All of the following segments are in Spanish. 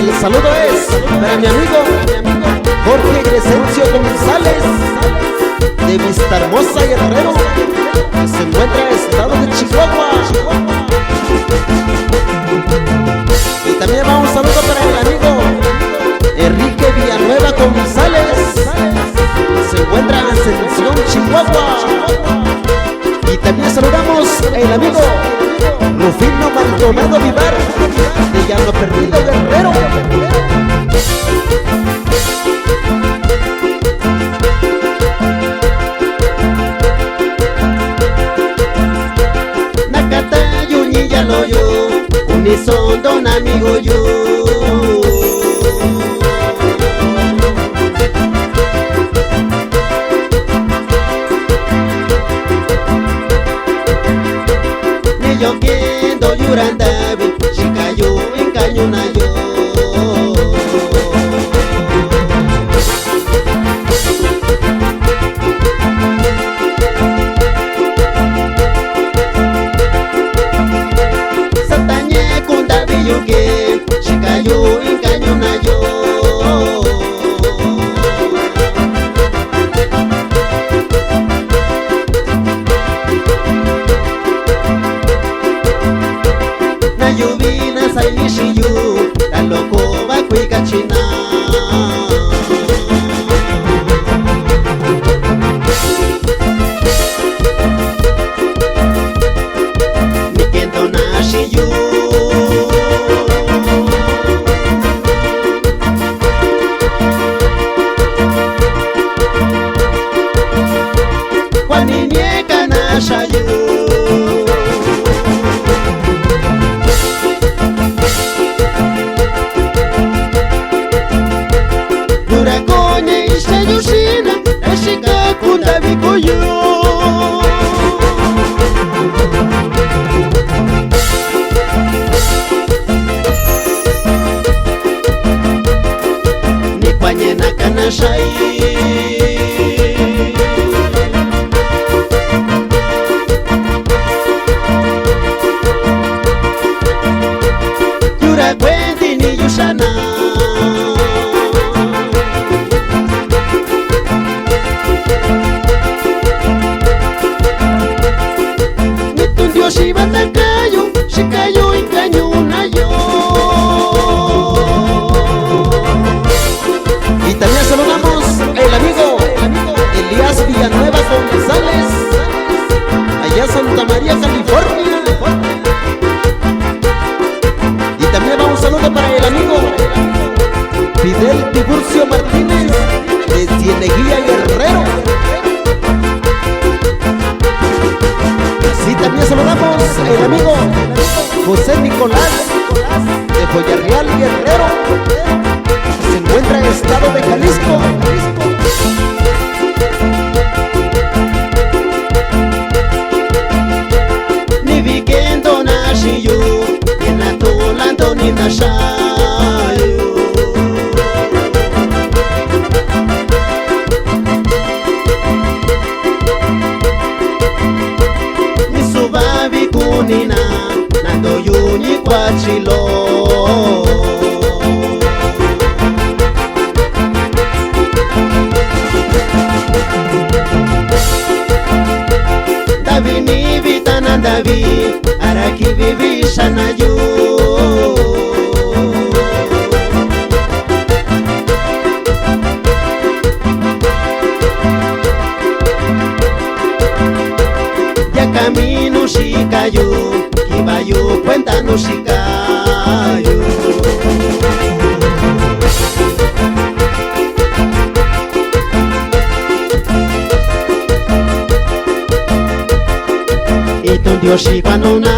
El saludo es para mi amigo Jorge Crescencio González de Vista Hermosa Guerrero, que se encuentra en el estado de Chihuahua. Y también va un saludo para el amigo Enrique Villanueva González, que se encuentra en Ascensión, Chihuahua. Y también saludamos al amigo Rufino Maldonado Vivar de Llano Perdido Guerrero. Nakata Yuñilla lo yo, unison don amigo yo. Yo quiero yurandabi, chicayo en cañonayo. Satañe con dabi yo que, chicayo en cañonayo. Yuvina sainishiyu, la loco va cuica china. Mi kendo nashiyu, kwani nieka nashayu. Ni kwanyena kanashai yura kwendi ni yushana. Shiba takayo, shikayo en cañonayo. Y también saludamos el amigo Elías Villanueva González, allá Santa María, California. Y también va un saludo para el amigo Fidel Tiburcio Martínez de Cieneguilla Guerrero. Y también saludamos al amigo José Nicolás de Joyarreal Guerrero, que se encuentra en el estado de Jalisco. Ni viquendo nashiyu, en atolando ni nashayu. Kunina nando yunyi kwa chilo. Davi ni vitana davi araki vivisha na yu. Camino shikayo, kibayo cuenta no shikayo. Y tu Dios shikanona.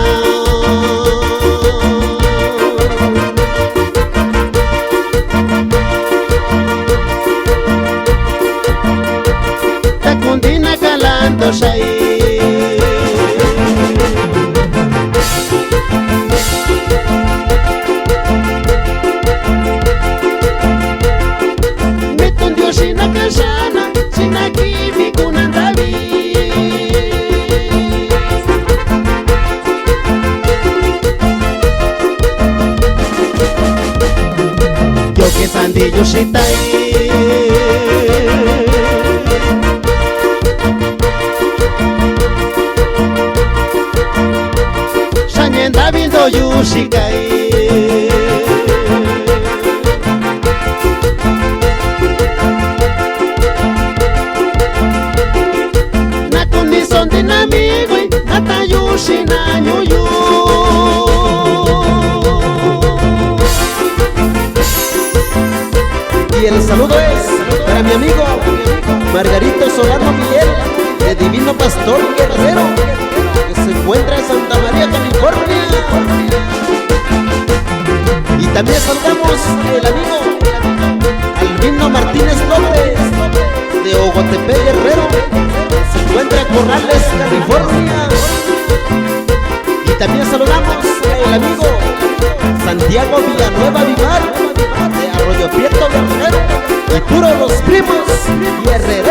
Ta condina calando shai. Mandillo Shitai. Shanyenda vindo Yushikai. Nakuni son dinamigo y natayushi na ñuyu. Y el saludo es para mi amigo Margarito Solano Miguel, de Divino Pastor Guerrero, que se encuentra en Santa María, California. Y también saludamos el amigo Albino Martínez López, de Ogotepec, Guerrero, que se encuentra en Corrales, California. Y también saludamos el amigo Santiago Villanueva Vivar, de Arroyo Prieto, Guerrero, y puro los primos Guerrero.